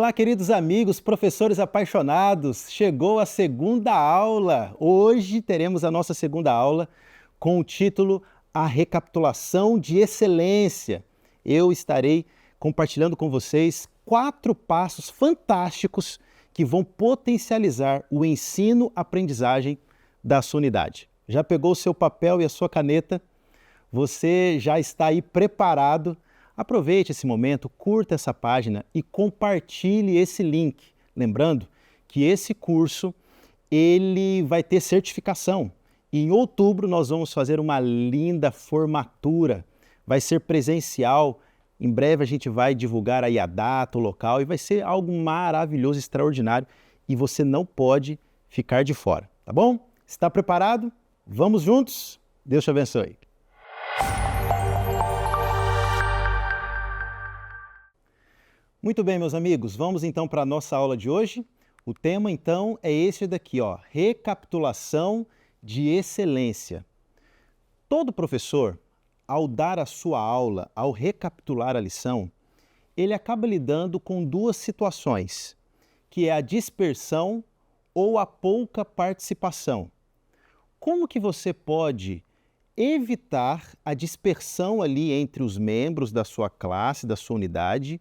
Olá, queridos amigos, professores apaixonados. Chegou a segunda aula. Hoje teremos a nossa segunda aula com o título A Recapitulação de Excelência. Eu estarei compartilhando com vocês 4 passos fantásticos que vão potencializar o ensino-aprendizagem da sua unidade. Já pegou o seu papel e a sua caneta? Você já está aí preparado? Aproveite esse momento, curta essa página e compartilhe esse link. Lembrando que esse curso ele vai ter certificação. E em outubro nós vamos fazer uma linda formatura. Vai ser presencial. Em breve a gente vai divulgar aí a data, o local e vai ser algo maravilhoso, extraordinário e você não pode ficar de fora, tá bom? Está preparado? Vamos juntos? Deus te abençoe. Muito bem, meus amigos, vamos então para a nossa aula de hoje. O tema então é esse daqui, ó, recapitulação de excelência. Todo professor, ao dar a sua aula, ao recapitular a lição, ele acaba lidando com 2 situações, que é a dispersão ou a pouca participação. Como que você pode evitar a dispersão ali entre os membros da sua classe, da sua unidade,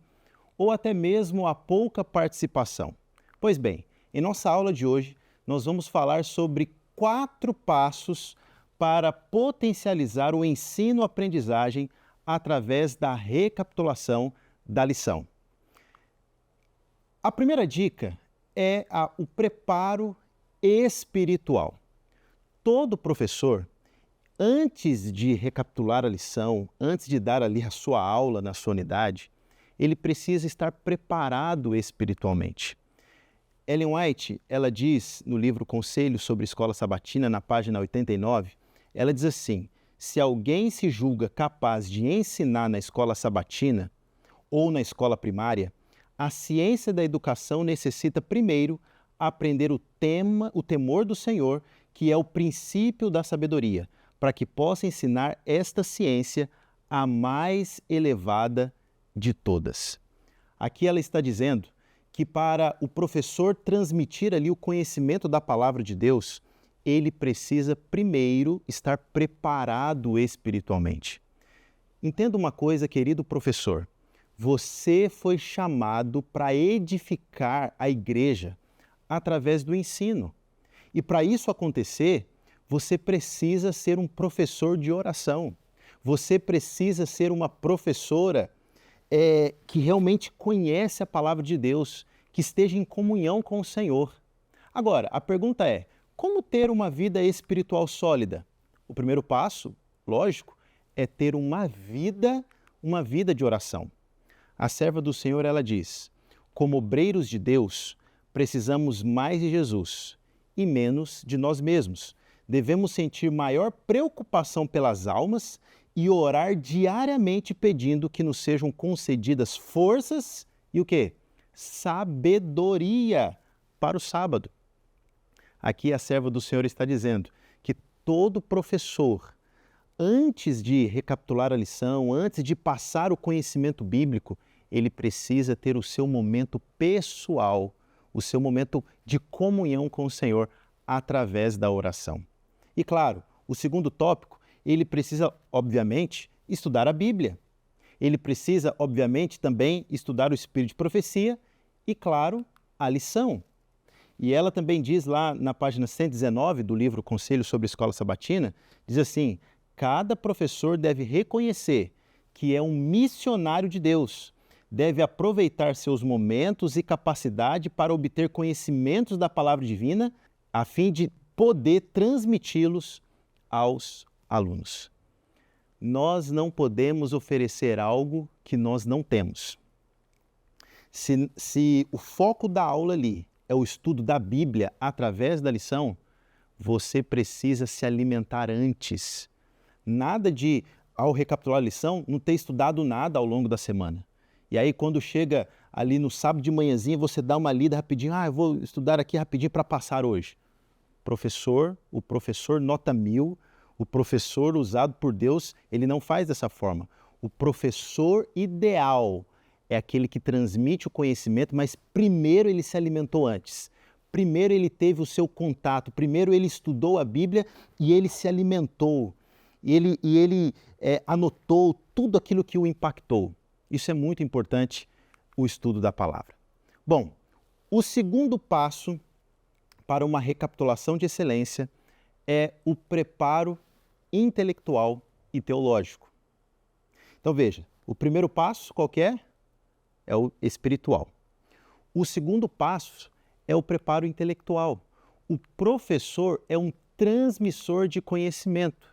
ou até mesmo a pouca participação? Pois bem, em nossa aula de hoje, nós vamos falar sobre 4 passos para potencializar o ensino-aprendizagem através da recapitulação da lição. A primeira dica é o preparo espiritual. Todo professor, antes de recapitular a lição, antes de dar ali a sua aula na sua unidade, ele precisa estar preparado espiritualmente. Ellen White, ela diz no livro Conselhos sobre Escola Sabatina, na página 89, ela diz assim: se alguém se julga capaz de ensinar na escola sabatina ou na escola primária, a ciência da educação necessita primeiro aprender o temor do Senhor, que é o princípio da sabedoria, para que possa ensinar esta ciência a mais elevada de todas. Aqui ela está dizendo que para o professor transmitir ali o conhecimento da palavra de Deus, ele precisa primeiro estar preparado espiritualmente. Entenda uma coisa, querido professor, você foi chamado para edificar a igreja através do ensino. E para isso acontecer, você precisa ser um professor de oração. Você precisa ser uma professora que realmente conhece a palavra de Deus, que esteja em comunhão com o Senhor. Agora, a pergunta é, como ter uma vida espiritual sólida? O primeiro passo, lógico, é ter uma vida de oração. A serva do Senhor, ela diz, como obreiros de Deus, precisamos mais de Jesus e menos de nós mesmos. Devemos sentir maior preocupação pelas almas e orar diariamente pedindo que nos sejam concedidas forças e o quê? Sabedoria para o sábado. Aqui a serva do Senhor está dizendo que todo professor, antes de recapitular a lição, antes de passar o conhecimento bíblico, ele precisa ter o seu momento pessoal, o seu momento de comunhão com o Senhor através da oração. E claro, o segundo tópico, ele precisa, obviamente, estudar a Bíblia. Ele precisa, obviamente, também estudar o Espírito de Profecia e, claro, a lição. E ela também diz lá na página 119 do livro Conselhos sobre Escola Sabatina, diz assim, cada professor deve reconhecer que é um missionário de Deus, deve aproveitar seus momentos e capacidade para obter conhecimentos da palavra divina, a fim de poder transmiti-los aos alunos. Nós não podemos oferecer algo que nós não temos. Se o foco da aula ali é o estudo da Bíblia através da lição, você precisa se alimentar antes. Nada de, ao recapitular a lição, não ter estudado nada ao longo da semana. E aí quando chega ali no sábado de manhãzinha, você dá uma lida rapidinho, eu vou estudar aqui rapidinho para passar hoje. O professor nota 1000, o professor usado por Deus, ele não faz dessa forma. O professor ideal é aquele que transmite o conhecimento, mas primeiro ele se alimentou antes. Primeiro ele teve o seu contato, primeiro ele estudou a Bíblia e ele se alimentou. E ele anotou tudo aquilo que o impactou. Isso é muito importante, o estudo da palavra. Bom, o segundo passo para uma recapitulação de excelência é o preparo intelectual e teológico. Então veja, o primeiro passo qual que é? É o espiritual. O segundo passo é o preparo intelectual. O professor é um transmissor de conhecimento.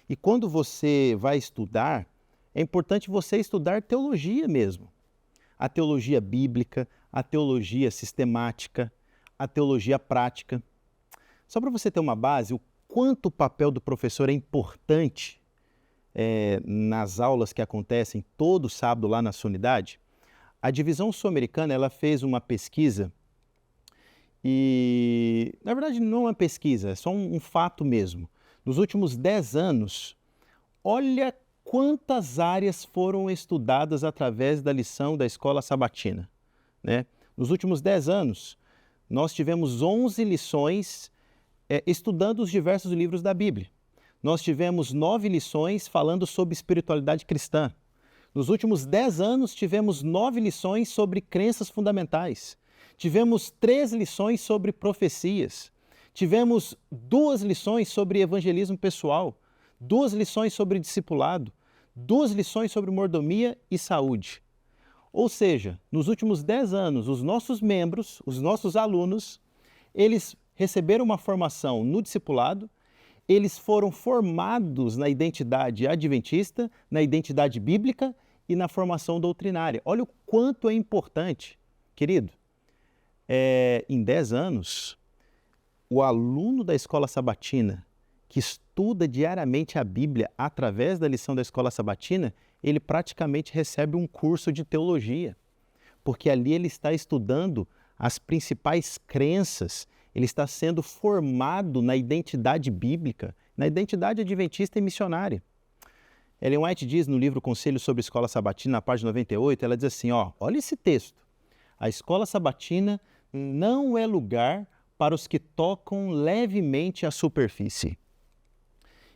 E quando você vai estudar, é importante você estudar teologia mesmo. A teologia bíblica, a teologia sistemática, a teologia prática. Só para você ter uma base, o quanto o papel do professor é importante nas aulas que acontecem todo sábado lá na sua unidade, a Divisão Sul-Americana ela fez uma pesquisa e, na verdade, não é uma pesquisa, é só um fato mesmo. Nos últimos 10 anos, olha quantas áreas foram estudadas através da lição da escola sabatina, né? Nos últimos 10 anos, nós tivemos 11 lições estudando os diversos livros da Bíblia. Nós tivemos 9 lições falando sobre espiritualidade cristã. Nos últimos 10 anos, tivemos 9 lições sobre crenças fundamentais. Tivemos 3 lições sobre profecias. Tivemos 2 lições sobre evangelismo pessoal, 2 lições sobre discipulado, 2 lições sobre mordomia e saúde. Ou seja, nos últimos 10 anos, os nossos membros, os nossos alunos, eles receberam uma formação no discipulado, eles foram formados na identidade adventista, na identidade bíblica e na formação doutrinária. Olha o quanto é importante, querido. Em 10 anos, o aluno da escola sabatina, que estuda diariamente a Bíblia através da lição da escola sabatina, ele praticamente recebe um curso de teologia, porque ali ele está estudando as principais crenças, ele está sendo formado na identidade bíblica, na identidade adventista e missionária. Ellen White diz no livro Conselho sobre Escola Sabatina, na página 98, ela diz assim, olha esse texto, a escola sabatina não é lugar para os que tocam levemente a superfície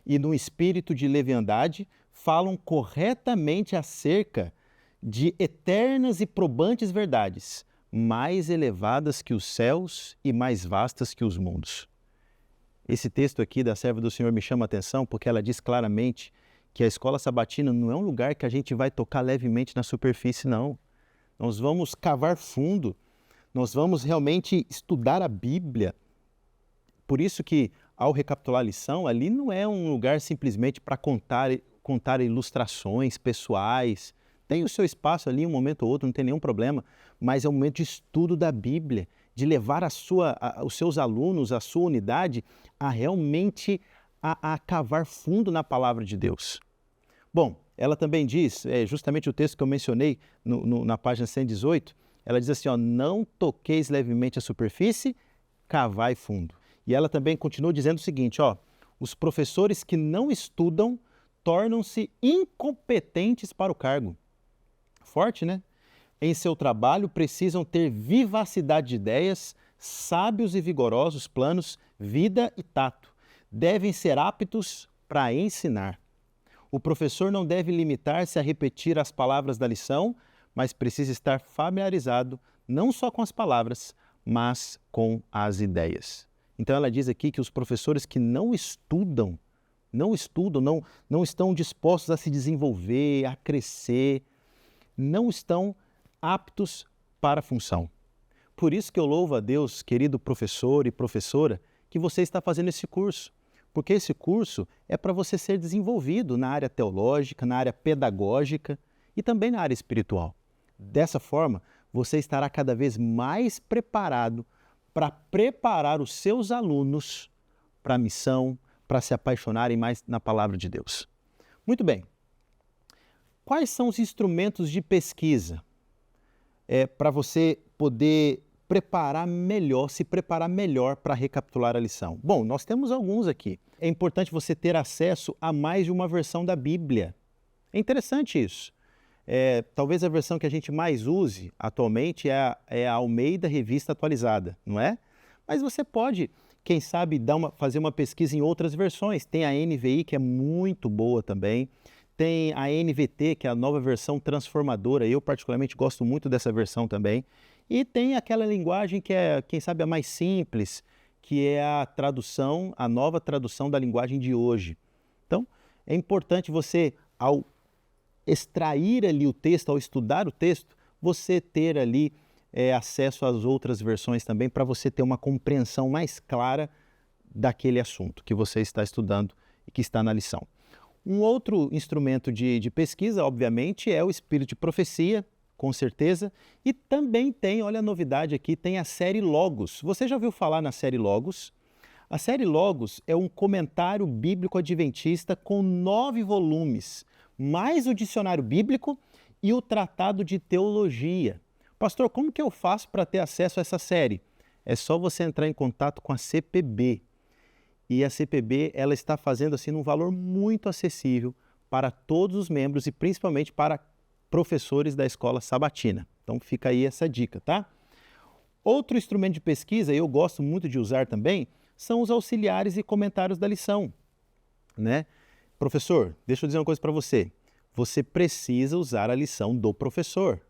e no espírito de leviandade falam corretamente acerca de eternas e probantes verdades, mais elevadas que os céus e mais vastas que os mundos. Esse texto aqui da serva do Senhor me chama a atenção porque ela diz claramente que a escola sabatina não é um lugar que a gente vai tocar levemente na superfície, não. Nós vamos cavar fundo, nós vamos realmente estudar a Bíblia. Por isso que, ao recapitular a lição, ali não é um lugar simplesmente para contar ilustrações pessoais. Tem o seu espaço ali, um momento ou outro, não tem nenhum problema, mas é um momento de estudo da Bíblia, de levar os seus alunos, a sua unidade, a realmente a cavar fundo na palavra de Deus. Bom, ela também diz, justamente o texto que eu mencionei na página 118, ela diz assim, não toqueis levemente a superfície, cavai fundo. E ela também continua dizendo o seguinte, os professores que não estudam tornam-se incompetentes para o cargo. Forte, né? Em seu trabalho precisam ter vivacidade de ideias, sábios e vigorosos planos, vida e tato. Devem ser aptos para ensinar. O professor não deve limitar-se a repetir as palavras da lição, mas precisa estar familiarizado não só com as palavras, mas com as ideias. Então ela diz aqui que os professores que não estudam, não estão dispostos a se desenvolver, a crescer, não estão aptos para a função. Por isso que eu louvo a Deus, querido professor e professora, que você está fazendo esse curso. Porque esse curso é para você ser desenvolvido na área teológica, na área pedagógica e também na área espiritual. Dessa forma, você estará cada vez mais preparado para preparar os seus alunos para a missão, para se apaixonarem mais na palavra de Deus. Muito bem. Quais são os instrumentos de pesquisa para você poder se preparar melhor para recapitular a lição? Bom, nós temos alguns aqui. É importante você ter acesso a mais de uma versão da Bíblia. É interessante isso. talvez a versão que a gente mais use atualmente é a Almeida Revista Atualizada, não é? Mas você pode, quem sabe, fazer uma pesquisa em outras versões. Tem a NVI, que é muito boa também. Tem a NVT, que é a nova versão transformadora. Eu, particularmente, gosto muito dessa versão também. E tem aquela linguagem que é, quem sabe, a mais simples, que é a nova tradução da linguagem de hoje. Então, é importante você, ao extrair ali o texto, ao estudar o texto, você ter ali acesso às outras versões também, para você ter uma compreensão mais clara daquele assunto que você está estudando e que está na lição. Um outro instrumento de pesquisa, obviamente, é o Espírito de Profecia, com certeza, e também tem, olha a novidade aqui, tem a série Logos. Você já ouviu falar na série Logos? A série Logos é um comentário bíblico adventista com 9 volumes, mais o dicionário bíblico e o tratado de teologia. Pastor, como que eu faço para ter acesso a essa série? É só você entrar em contato com a CPB. E a CPB, ela está fazendo assim um valor muito acessível para todos os membros e principalmente para professores da escola sabatina. Então fica aí essa dica, tá? Outro instrumento de pesquisa, eu gosto muito de usar também, são os auxiliares e comentários da lição, né? Professor, deixa eu dizer uma coisa para você. Você precisa usar a lição do professor.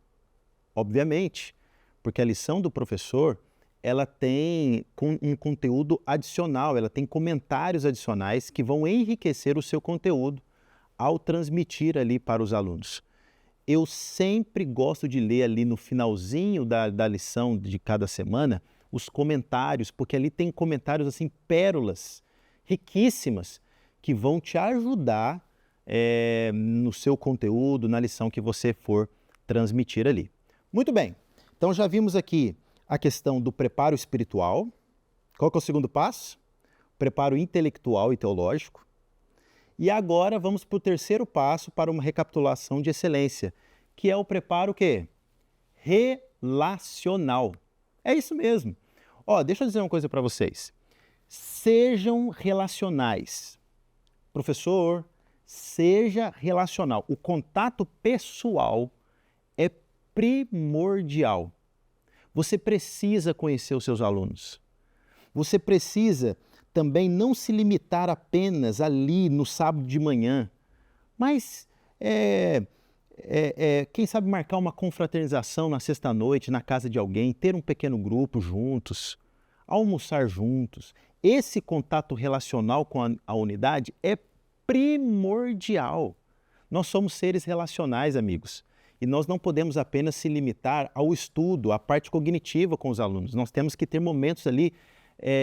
Obviamente, porque a lição do professor, ela tem um conteúdo adicional, ela tem comentários adicionais que vão enriquecer o seu conteúdo ao transmitir ali para os alunos. Eu sempre gosto de ler ali no finalzinho da lição de cada semana os comentários, porque ali tem comentários assim, pérolas riquíssimas que vão te ajudar no seu conteúdo, na lição que você for transmitir ali. Muito bem, então já vimos aqui a questão do preparo espiritual. Qual que é o segundo passo? Preparo intelectual e teológico. E agora vamos para o terceiro passo para uma recapitulação de excelência, que é o preparo o quê? Relacional. É isso mesmo. Deixa eu dizer uma coisa para vocês. Sejam relacionais. Professor, seja relacional. O contato pessoal é primordial. Você precisa conhecer os seus alunos. Você precisa também não se limitar apenas ali no sábado de manhã, mas quem sabe marcar uma confraternização na sexta-noite, na casa de alguém, ter um pequeno grupo juntos, almoçar juntos. Esse contato relacional com a unidade é primordial. Nós somos seres relacionais, amigos. E nós não podemos apenas se limitar ao estudo, à parte cognitiva com os alunos. Nós temos que ter momentos ali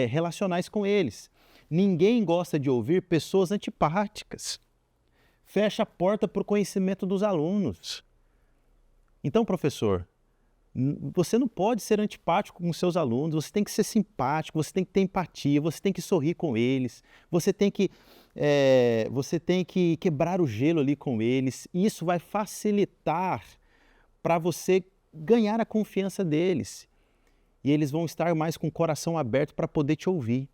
relacionais com eles. Ninguém gosta de ouvir pessoas antipáticas. Fecha a porta para o conhecimento dos alunos. Então, professor, você não pode ser antipático com seus alunos, você tem que ser simpático, você tem que ter empatia, você tem que sorrir com eles, você tem que quebrar o gelo ali com eles. Isso vai facilitar para você ganhar a confiança deles. E eles vão estar mais com o coração aberto para poder te ouvir.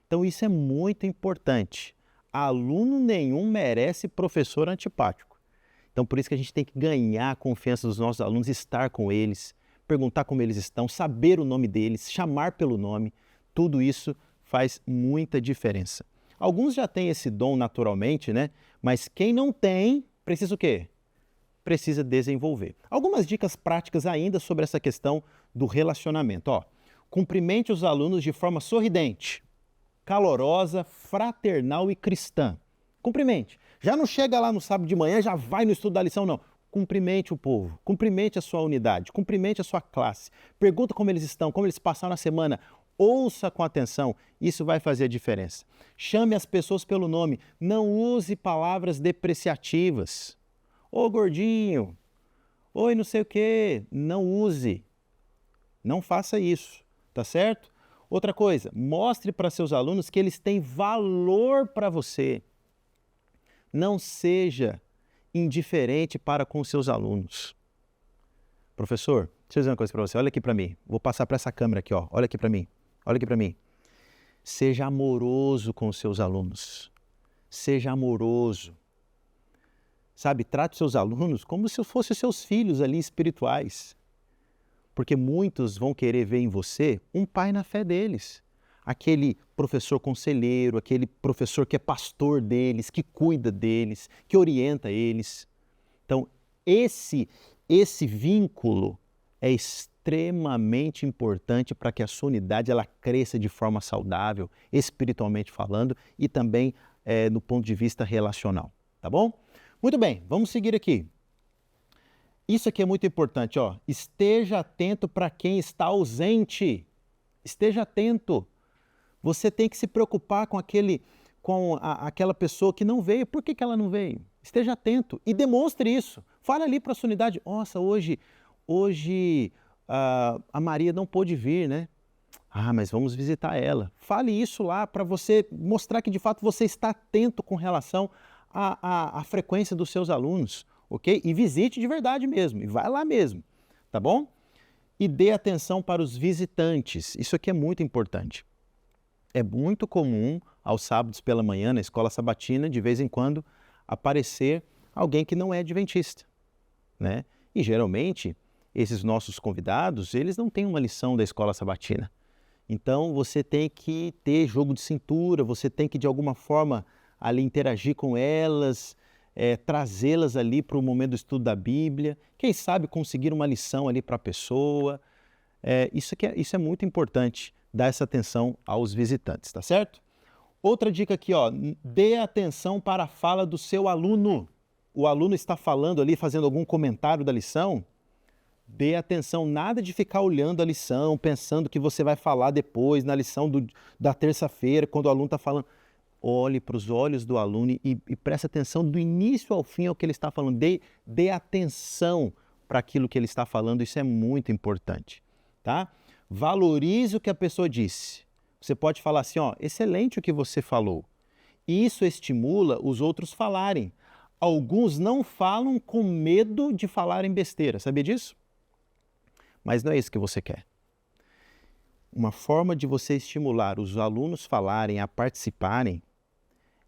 Então isso é muito importante. Aluno nenhum merece professor antipático. Então por isso que a gente tem que ganhar a confiança dos nossos alunos, estar com eles, perguntar como eles estão, saber o nome deles, chamar pelo nome. Tudo isso faz muita diferença. Alguns já têm esse dom naturalmente, né? Mas quem não tem, precisa o quê? Precisa desenvolver. Algumas dicas práticas ainda sobre essa questão do relacionamento. Cumprimente os alunos de forma sorridente, calorosa, fraternal e cristã. Cumprimente. Já não chega lá no sábado de manhã, já vai no estudo da lição, não. Cumprimente o povo, cumprimente a sua unidade, cumprimente a sua classe. Pergunta como eles estão, como eles passaram a semana. Ouça com atenção, isso vai fazer a diferença. Chame as pessoas pelo nome, não use palavras depreciativas. Ô gordinho, oi não sei o quê, não use. Não faça isso, tá certo? Outra coisa, mostre para seus alunos que eles têm valor para você. Não seja indiferente para com seus alunos. Professor, deixa eu dizer uma coisa para você, olha aqui para mim. Vou passar para essa câmera aqui, olha aqui para mim. Olha aqui para mim. Seja amoroso com os seus alunos. Seja amoroso. sabe? Trate os seus alunos como se fossem seus filhos ali espirituais. Porque muitos vão querer ver em você um pai na fé deles. Aquele professor conselheiro, aquele professor que é pastor deles, que cuida deles, que orienta eles. Então, esse vínculo é extremamente importante para que a sua unidade ela cresça de forma saudável, espiritualmente falando e também no ponto de vista relacional, tá bom? Muito bem, vamos seguir aqui. Isso aqui é muito importante, ó. Esteja atento para quem está ausente. Esteja atento. Você tem que se preocupar com aquela pessoa que não veio. Por que ela não veio? Esteja atento e demonstre isso. Fale ali para a sua unidade. Nossa, hoje a Maria não pôde vir, né? Ah, mas vamos visitar ela. Fale isso lá para você mostrar que de fato você está atento com relação à frequência dos seus alunos, ok? E visite de verdade mesmo, e vai lá mesmo, tá bom? E dê atenção para os visitantes. Isso aqui é muito importante. É muito comum aos sábados pela manhã na escola sabatina, de vez em quando, aparecer alguém que não é adventista, né? E geralmente esses nossos convidados, eles não têm uma lição da escola sabatina. Então você tem que ter jogo de cintura, você tem que de alguma forma ali interagir com elas, trazê-las ali para o momento do estudo da Bíblia, quem sabe conseguir uma lição ali para a pessoa. Isso é muito importante, dar essa atenção aos visitantes, tá certo? Outra dica aqui, ó, dê atenção para a fala do seu aluno. O aluno está falando ali, fazendo algum comentário da lição, dê atenção, nada de ficar olhando a lição, pensando que você vai falar depois, na lição da terça-feira, quando o aluno está falando. Olhe para os olhos do aluno e preste atenção do início ao fim ao que ele está falando. Dê atenção para aquilo que ele está falando, isso é muito importante, tá? Valorize o que a pessoa disse. Você pode falar assim, ó, excelente o que você falou. Isso estimula os outros falarem. Alguns não falam com medo de falarem besteira, sabia disso? Mas não é isso que você quer. Uma forma de você estimular os alunos falarem, a participarem,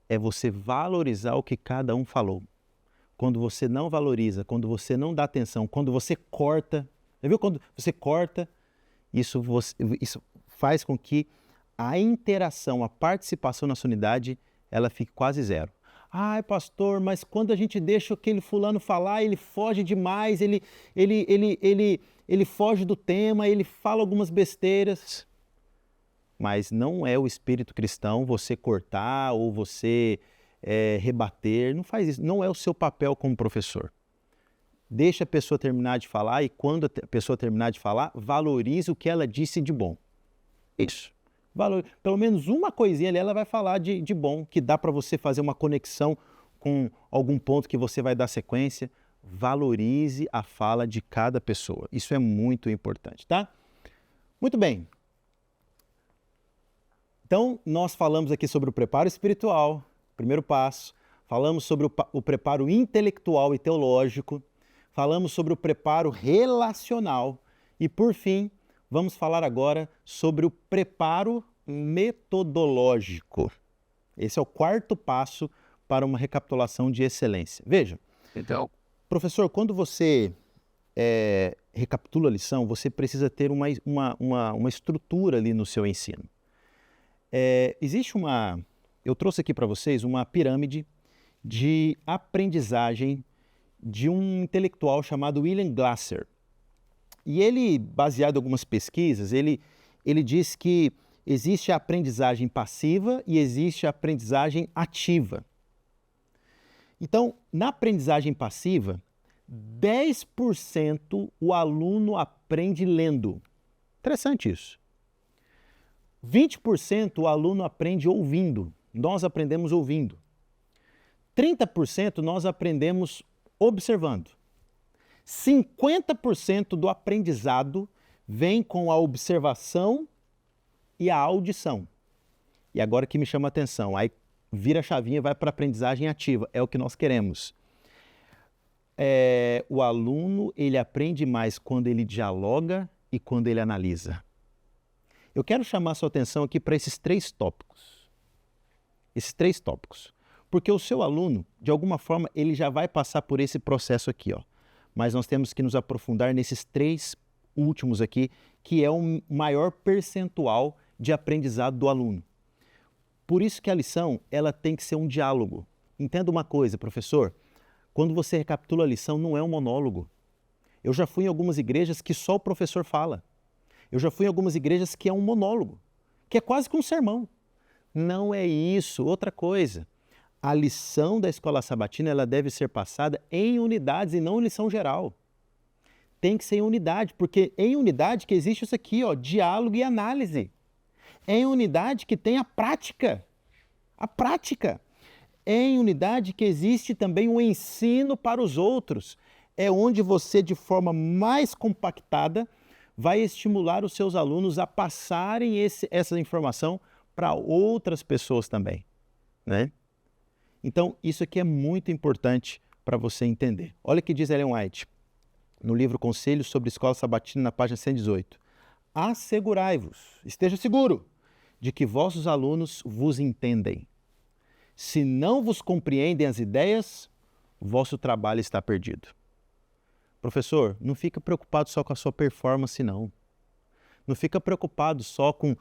é você valorizar o que cada um falou. Quando você não valoriza, quando você não dá atenção, quando você corta, já viu quando você corta? Isso faz com que a interação, a participação na sua unidade, ela fique quase zero. Ai, pastor, mas quando a gente deixa aquele fulano falar, ele foge demais, ele foge do tema, ele fala algumas besteiras. Mas não é o espírito cristão você cortar ou você rebater, não faz isso, não é o seu papel como professor. Deixa a pessoa terminar de falar e quando a pessoa terminar de falar, valorize o que ela disse de bom. Isso. Pelo menos uma coisinha ali ela vai falar de bom, que dá para você fazer uma conexão com algum ponto que você vai dar sequência. Valorize a fala de cada pessoa. Isso é muito importante, tá? Muito bem. Então, nós falamos aqui sobre o preparo espiritual, primeiro passo. Falamos sobre o preparo intelectual e teológico. Falamos sobre o preparo relacional. E, por fim, vamos falar agora sobre o preparo metodológico. Esse é o quarto passo para uma recapitulação de excelência. Veja, então, professor, quando você recapitula a lição, você precisa ter uma estrutura ali no seu ensino. Eu trouxe aqui para vocês uma pirâmide de aprendizagem de um intelectual chamado William Glasser. E ele, baseado em algumas pesquisas, ele diz que existe a aprendizagem passiva e existe a aprendizagem ativa. Então, na aprendizagem passiva, 10% o aluno aprende lendo. Interessante isso. 20% o aluno aprende ouvindo. Nós aprendemos ouvindo. 30% nós aprendemos observando. 50% do aprendizado vem com a observação e a audição. E agora que me chama a atenção, aí vira a chavinha e vai para a aprendizagem ativa, é o que nós queremos. O aluno, ele aprende mais quando ele dialoga e quando ele analisa. Eu quero chamar a sua atenção aqui para esses três tópicos. Esses três tópicos. Porque o seu aluno, de alguma forma, ele já vai passar por esse processo aqui, ó. Mas nós temos que nos aprofundar nesses 3 últimos aqui, que é o maior percentual de aprendizado do aluno. Por isso que a lição, ela tem que ser um diálogo. Entenda uma coisa, professor, quando você recapitula a lição, não é um monólogo. Eu já fui em algumas igrejas que só o professor fala. Eu já fui em algumas igrejas que é um monólogo, que é quase que um sermão. Não é isso. Outra coisa, a lição da escola sabatina, ela deve ser passada em unidades e não em lição geral. Tem que ser em unidade, porque é em unidade que existe isso aqui, ó, diálogo e análise. É em unidade que tem a prática. A prática. É em unidade que existe também o ensino para os outros. É onde você, de forma mais compactada, vai estimular os seus alunos a passarem essa informação para outras pessoas também, né? Então, isso aqui é muito importante para você entender. Olha o que diz Ellen White, no livro Conselhos sobre Escola Sabatina, na página 118. Assegurai-vos, esteja seguro, de que vossos alunos vos entendem. Se não vos compreendem as ideias, vosso trabalho está perdido. Professor, não fica preocupado só com a sua performance, não. Não fica preocupado só com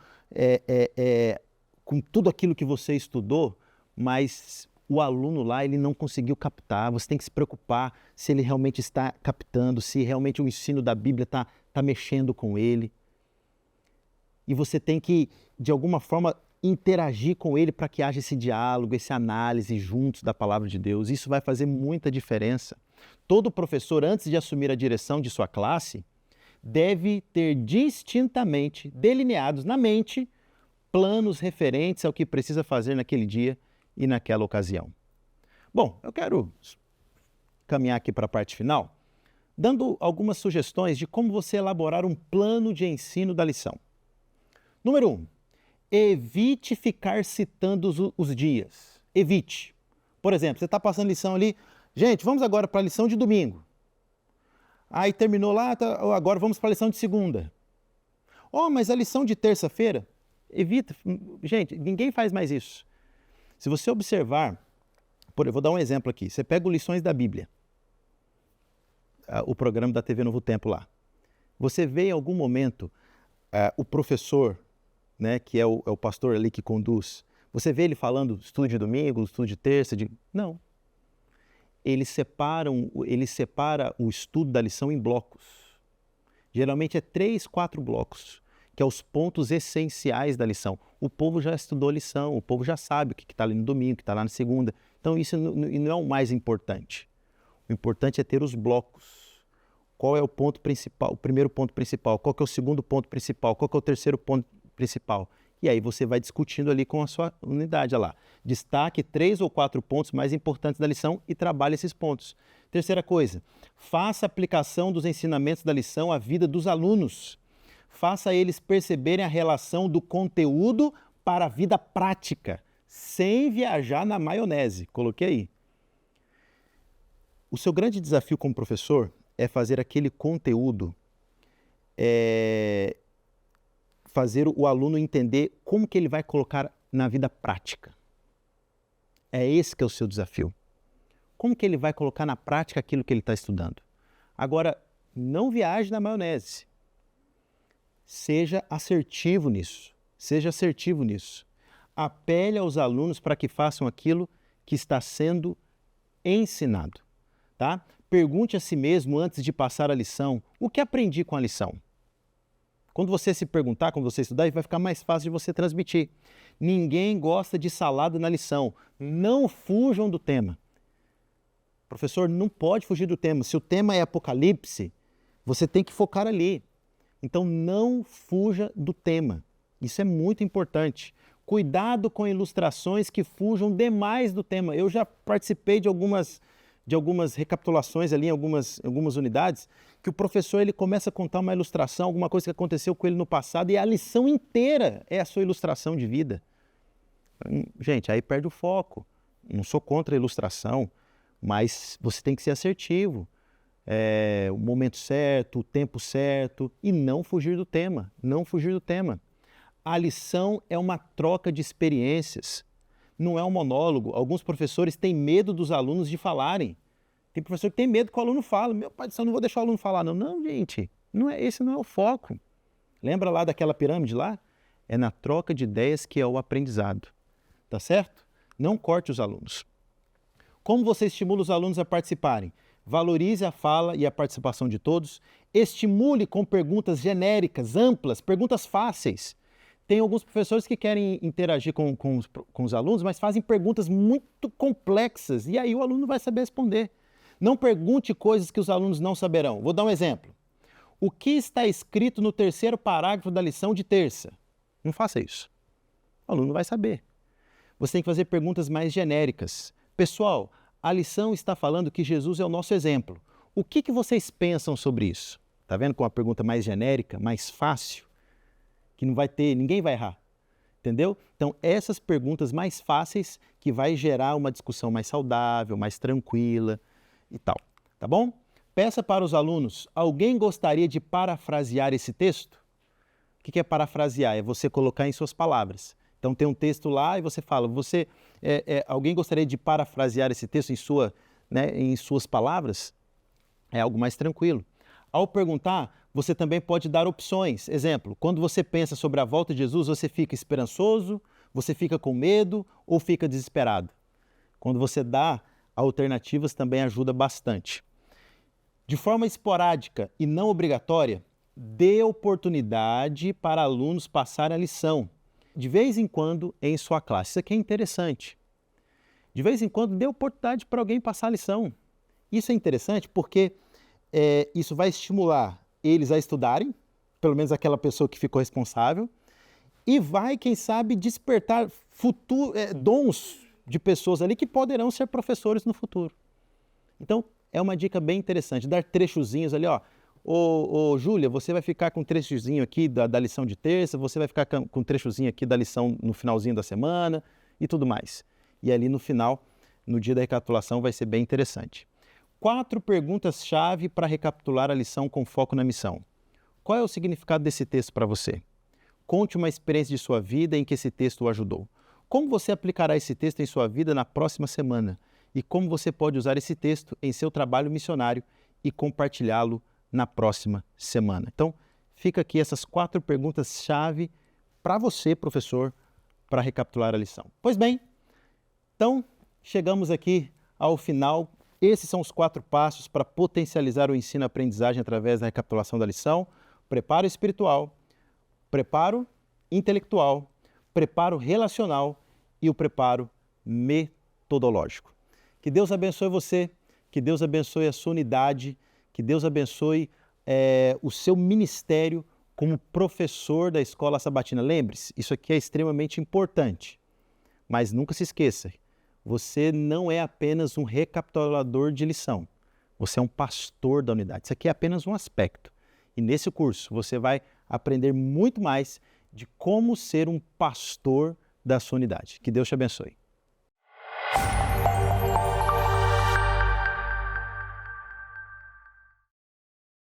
tudo aquilo que você estudou, mas o aluno lá ele não conseguiu captar. Você tem que se preocupar se ele realmente está captando, se realmente o ensino da Bíblia está mexendo com ele. E você tem que, de alguma forma, interagir com ele para que haja esse diálogo, essa análise juntos da palavra de Deus. Isso vai fazer muita diferença. Todo professor, antes de assumir a direção de sua classe, deve ter distintamente delineados na mente planos referentes ao que precisa fazer naquele dia e naquela ocasião. Bom, eu quero caminhar aqui para a parte final, dando algumas sugestões de como você elaborar um plano de ensino da lição. Número 1, evite ficar citando os dias. Evite. Por exemplo, você está passando lição ali, gente, vamos agora para a lição de domingo. Aí terminou lá, agora vamos para a lição de segunda. Oh, mas a lição de terça-feira? Evita. Gente, ninguém faz mais isso. Se você observar, eu vou dar um exemplo aqui. Você pega o Lições da Bíblia, o programa da TV Novo Tempo lá. Você vê em algum momento o professor, né, que é o pastor ali que conduz, você vê ele falando estudo de domingo, estudo de terça, Não. Ele separa o estudo da lição em blocos. Geralmente é 3, 4 blocos, que é os pontos essenciais da lição. O povo já estudou a lição, o povo já sabe o que está ali no domingo, o que está lá na segunda. Então isso não é o mais importante. O importante é ter os blocos. Qual é o ponto principal, o primeiro ponto principal? Qual que é o segundo ponto principal? Qual que é o terceiro ponto principal? E aí você vai discutindo ali com a sua unidade, olha lá. Destaque 3 ou 4 pontos mais importantes da lição e trabalhe esses pontos. Terceira coisa, faça a aplicação dos ensinamentos da lição à vida dos alunos. Faça eles perceberem a relação do conteúdo para a vida prática, sem viajar na maionese. Coloquei aí. O seu grande desafio como professor é fazer aquele conteúdo, fazer o aluno entender como que ele vai colocar na vida prática. É esse que é o seu desafio. Como que ele vai colocar na prática aquilo que ele está estudando? Agora, não viaje na maionese. Seja assertivo nisso. Seja assertivo nisso. Apele aos alunos para que façam aquilo que está sendo ensinado. Tá? Pergunte a si mesmo antes de passar a lição, o que aprendi com a lição? Quando você se perguntar, quando você estudar, vai ficar mais fácil de você transmitir. Ninguém gosta de salada na lição. Não fujam do tema. O professor não pode fugir do tema. Se o tema é Apocalipse, você tem que focar ali. Então não fuja do tema. Isso é muito importante. Cuidado com ilustrações que fujam demais do tema. Eu já participei de algumas recapitulações ali em algumas unidades, que o professor ele começa a contar uma ilustração, alguma coisa que aconteceu com ele no passado, e a lição inteira é a sua ilustração de vida. Gente, aí perde o foco. Não sou contra a ilustração, mas você tem que ser assertivo. O momento certo, o tempo certo, e não fugir do tema. Não fugir do tema. A lição é uma troca de experiências. não é um monólogo. Alguns professores têm medo dos alunos de falarem. Tem professor que tem medo que o aluno fale. Meu pai do céu, não vou deixar o aluno falar. Não, não, gente, esse não é o foco. Lembra lá daquela pirâmide lá? É na troca de ideias que é o aprendizado. Tá certo? Não corte os alunos. Como você estimula os alunos a participarem? Valorize a fala e a participação de todos. Estimule com perguntas genéricas, amplas, perguntas fáceis. Tem alguns professores que querem interagir com os alunos, mas fazem perguntas muito complexas e aí o aluno vai saber responder. Não pergunte coisas que os alunos não saberão. Vou dar um exemplo. O que está escrito no terceiro parágrafo da lição de terça? Não faça isso. O aluno vai saber. Você tem que fazer perguntas mais genéricas. Pessoal, a lição está falando que Jesus é o nosso exemplo. O que vocês pensam sobre isso? Está vendo com uma pergunta mais genérica, mais fácil, que não vai ter, ninguém vai errar. Entendeu? Então, essas perguntas mais fáceis que vai gerar uma discussão mais saudável, mais tranquila e tal. Tá bom? Peça para os alunos, alguém gostaria de parafrasear esse texto? O que é parafrasear? É você colocar em suas palavras. Então tem um texto lá e você fala, alguém gostaria de parafrasear esse texto em suas palavras? É algo mais tranquilo. Ao perguntar, você também pode dar opções. Exemplo, quando você pensa sobre a volta de Jesus, você fica esperançoso, você fica com medo ou fica desesperado? Quando você dá alternativas também ajuda bastante. De forma esporádica e não obrigatória, dê oportunidade para alunos passarem a lição, de vez em quando em sua classe. Isso aqui é interessante. De vez em quando dê oportunidade para alguém passar a lição. Isso é interessante porque isso vai estimular eles a estudarem, pelo menos aquela pessoa que ficou responsável, e vai, quem sabe, despertar dons de pessoas ali que poderão ser professores no futuro. Então, é uma dica bem interessante, dar trechozinhos ali, ó. Ô Júlia, você vai ficar com um trechozinho aqui da lição de terça, você vai ficar com um trechozinho aqui da lição no finalzinho da semana e tudo mais. E ali no final, no dia da recapitulação, vai ser bem interessante. 4 perguntas-chave para recapitular a lição com foco na missão. Qual é o significado desse texto para você? Conte uma experiência de sua vida em que esse texto o ajudou. Como você aplicará esse texto em sua vida na próxima semana? E como você pode usar esse texto em seu trabalho missionário e compartilhá-lo na próxima semana. Então, fica aqui essas 4 perguntas-chave para você, professor, para recapitular a lição. Pois bem, então, chegamos aqui ao final. Esses são os 4 passos para potencializar o ensino-aprendizagem através da recapitulação da lição. Preparo espiritual, preparo intelectual, preparo relacional e o preparo metodológico. Que Deus abençoe você, que Deus abençoe a sua unidade, que Deus abençoe o seu ministério como professor da Escola Sabatina. Lembre-se, isso aqui é extremamente importante, mas nunca se esqueça, você não é apenas um recapitulador de lição, você é um pastor da unidade. Isso aqui é apenas um aspecto. E nesse curso você vai aprender muito mais de como ser um pastor da sua unidade. Que Deus te abençoe.